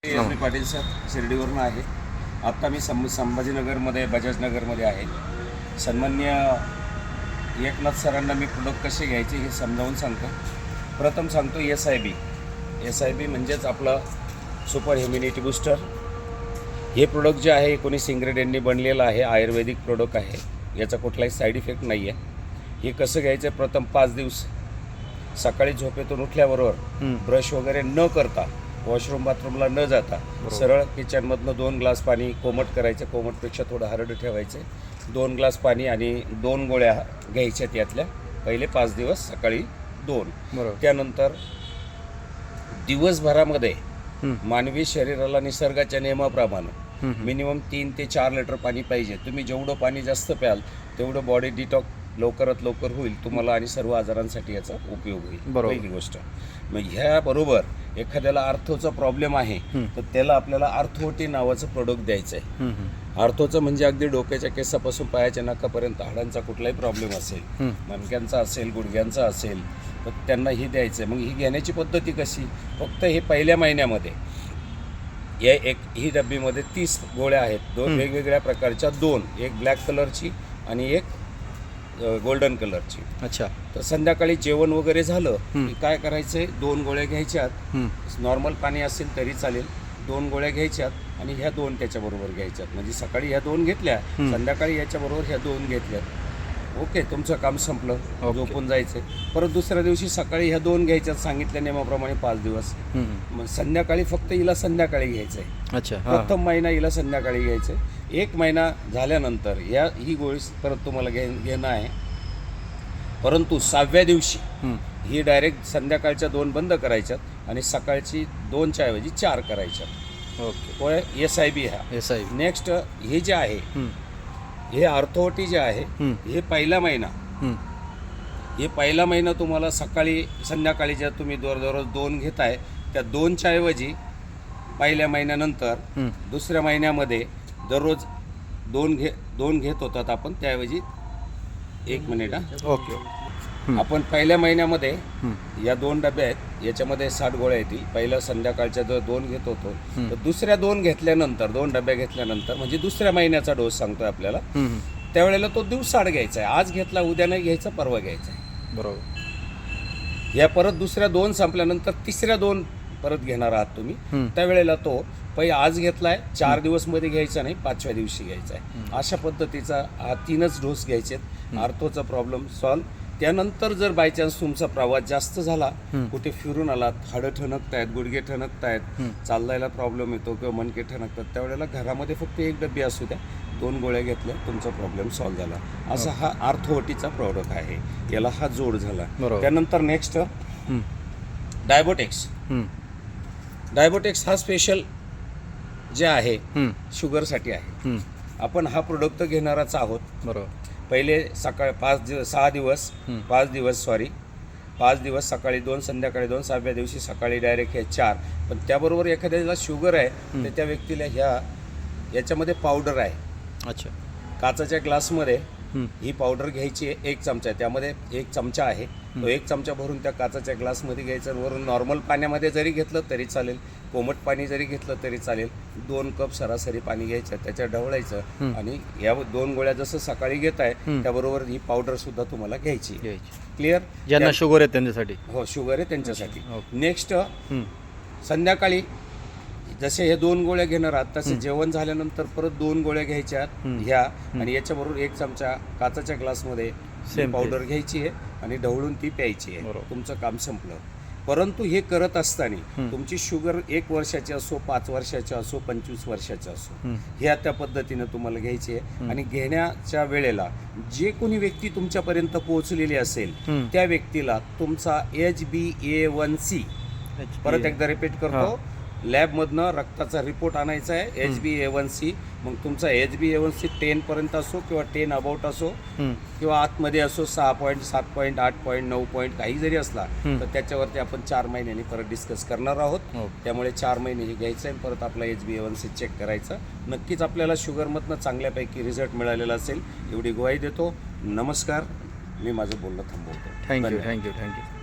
मी Patil sir शिर्डीवरून आहे. आत्ता मी संभाजीनगरमध्ये बजाजनगरमध्ये आहे. सन्माननीय एकनाथ सरांना मी प्रोडक्ट कसे घ्यायचे हे समजावून सांगतो. प्रथम सांगतो SIB म्हणजेच आपलं सुपर ह्युमिनिटी बूस्टर. हे प्रोडक्ट जे आहे 19 इंग्रेडियंटनी बनलेलं आहे. आयुर्वेदिक प्रोडक्ट आहे. याचा कुठलाही साईड इफेक्ट नाही आहे. हे कसं घ्यायचं, प्रथम 5 दिवस सकाळी झोपेतून उठल्याबरोबर ब्रश वगैरे न करता, वॉशरूम बाथरूमला न जाता सरळ किचनमधनं 2 ग्लास पाणी कोमट करायचं. कोमटपेक्षा थोडं हरड ठेवायचे. 2 ग्लास पाणी आणि 2 गोळ्या घ्यायच्यात. यातल्या पहिले 5 दिवस सकाळी 2. त्यानंतर दिवसभरामध्ये मानवी शरीराला निसर्गाच्या नियमाप्रमाणे मिनिमम 3 ते 4 लिटर पाणी पाहिजे. तुम्ही जेवढं पाणी जास्त प्याल तेवढं बॉडी डिटॉक्स लवकरात लवकर होईल तुम्हाला आणि सर्व आजारांसाठी याचा उपयोग होईल. पहिली गोष्ट. मग ह्याबरोबर एखाद्याला आर्थोचा प्रॉब्लेम आहे तर त्याला आपल्याला आर्थोटी नावाचं प्रोडक्ट द्यायचं आहे. आर्थोचं म्हणजे अगदी डोक्याच्या केसापासून पायाच्या नाकापर्यंत हाडांचा कुठलाही प्रॉब्लेम असेल, मणक्यांचा असेल, गुडघ्यांचा असेल, तर त्यांना ही द्यायचं आहे. मग ही घेण्याची पद्धती कशी, फक्त हे पहिल्या महिन्यामध्ये ही डब्बीमध्ये 30 गोळ्या आहेत. 2 वेगवेगळ्या प्रकारच्या, 2 एक ब्लॅक कलरची आणि एक गोल्डन कलरची. अच्छा. तर संध्याकाळी जेवण वगैरे झालं की काय करायचंय, 2 गोळ्या घ्यायच्यात. नॉर्मल पाणी असेल तरी चालेल. 2 गोळ्या घ्यायच्यात आणि ह्या 2 त्याच्याबरोबर घ्यायच्यात. म्हणजे सकाळी ह्या 2 घेतल्या, संध्याकाळी याच्याबरोबर ह्या 2 घेतल्यात. ओके, तुमचं काम संपलं. झोपून जायचं. परत दुसऱ्या दिवशी सकाळी ह्या 2 घ्यायच्यात सांगितल्या नियमाप्रमाणे 5 दिवस. मग संध्याकाळी फक्त हिला संध्याकाळी घ्यायचंय. अच्छा. प्रथम महिना हिला संध्याकाळी घ्यायचंय. 1 महिना झाल्यानंतर ही गोळी परत तुम्हाला घेणं आहे. परंतु 6व्या दिवशी ही डायरेक्ट संध्याकाळच्या 2 बंद करायच्यात आणि सकाळची 2च्या ऐवजी 4 करायच्यात. ओके. SIB SIB. नेक्स्ट हे जे आहे, हे आर्थोटी जे आहे, हे पहिला महिना तुम्हाला सकाळी संध्याकाळी ज्या तुम्ही दररोज 2 घेताय त्या 2च्या ऐवजी पहिल्या महिन्यानंतर दुसऱ्या महिन्यामध्ये दररोज 2 घेत होतात आपण. त्याऐवजी 1 मिनिट. ओके. आपण पहिल्या महिन्यामध्ये या 2 डबे आहेत, याच्यामध्ये 60 गोळ्या येतील. पहिल्या संध्याकाळच्या जर 2 घेत होतो तर दुसऱ्या 2 घेतल्यानंतर, 2 डबे घेतल्यानंतर, म्हणजे दुसऱ्या महिन्याचा डोस सांगतोय आपल्याला, त्यावेळेला तो दिवसाआड घ्यायचा आहे. आज घेतला, उद्या नाही घ्यायचा, परवा घ्यायचा आहे. बरोबर. या परत दुसऱ्या 2 संपल्यानंतर तिसऱ्या 2 परत घेणार आहात तुम्ही. त्यावेळेला तो आज घेतलाय 4 दिवस मध्ये घ्यायचा नाही, 5व्या दिवशी घ्यायचा आहे. अशा पद्धतीचा हा 3च डोस घ्यायचे. आर्थोचा प्रॉब्लेम सॉल्व. त्यानंतर जर बाय चान्स तुमचा प्रवास जास्त झाला, कुठे फिरून आलात, हाडं ठणकतायत, गुडघे ठणकतायत, चालवायला प्रॉब्लेम येतो किंवा मणके ठणकतात, त्यावेळेला घरामध्ये फक्त 1 डब्बी असू द्या, 2 गोळ्या घेतल्या, तुमचा प्रॉब्लेम सॉल्व झाला. असा हा आर्थोटीचा प्रोडक्ट आहे. याला हा जोड झाला. त्यानंतर नेक्स्ट डायबोटेक्स हा स्पेशल जे आहे शुगरसाठी आहे. आपण हा प्रोडक्ट घेणारच आहोत. बरोबर. पहिले सकाळी 5 दिवस सकाळी 2, संध्याकाळी 2, 6व्या दिवशी सकाळी डायरेक्ट हे 4. पण त्याबरोबर एखाद्याला शुगर आहे तर त्या व्यक्तीला याच्यामध्ये पावडर आहे. अच्छा. काचाच्या ग्लासमध्ये ही पावडर घ्यायची आहे. 1 चमचा, त्यामध्ये 1 चमचा आहे. तो 1 चमचा भरून त्या काचाच्या ग्लासमध्ये घ्यायचं. वरून नॉर्मल पाण्यामध्ये जरी घेतलं तरी चालेल, कोमट पाणी जरी घेतलं तरी चालेल. 2 कप सरासरी पाणी घ्यायचं, त्याच्यात ढवळायचं आणि या 2 गोळ्या जसं सकाळी घेत आहे त्याबरोबर ही पावडर सुद्धा तुम्हाला घ्यायची. क्लिअर. ज्यांना शुगर आहे त्यांच्यासाठी. हो, शुगर आहे त्यांच्यासाठी. नेक्स्ट संध्याकाळी जसे हे 2 गोळ्या घेणार आहात तसे जेवण झाल्यानंतर परत 2 गोळ्या घ्यायच्या ह्या आणि याच्याबरोबर 1 चमचा काचाच्या ग्लासमध्ये पावडर घ्यायची आहे आणि ढवळून ती प्यायची आहे. तुमचं काम संपलं. परंतु हे करत असताना तुमची शुगर 1 वर्षाची असो, 5 वर्षाची असो, 25 वर्षाची असो, ह्या त्या पद्धतीनं तुम्हाला घ्यायची आहे. आणि घेण्याच्या वेळेला जे कोणी व्यक्ती तुमच्यापर्यंत पोहोचलेली असेल त्या व्यक्तीला तुमचा HbA1c, परत एकदा रिपीट करतो, लॅबमधनं रक्ताचा रिपोर्ट आणायचा आहे. HbA1c. मग तुमचा HbA1c 10 पर्यंत असो किंवा 10 अबाउट असो किंवा आतमध्ये असो, 6 पॉईंट, 7 पॉईंट, 8 पॉईंट, 9 पॉईंट, काही जरी असला तर त्याच्यावरती आपण 4 महिन्यांनी परत डिस्कस करणार आहोत. त्यामुळे 4 महिने हे घ्यायचं आहे. परत आपला HbA1c चेक करायचा. नक्कीच आपल्याला शुगरमधनं चांगल्यापैकी रिझल्ट मिळालेला असेल एवढी ग्वाही देतो. नमस्कार. मी माझं बोलणं थांबवतो. थँक्यू.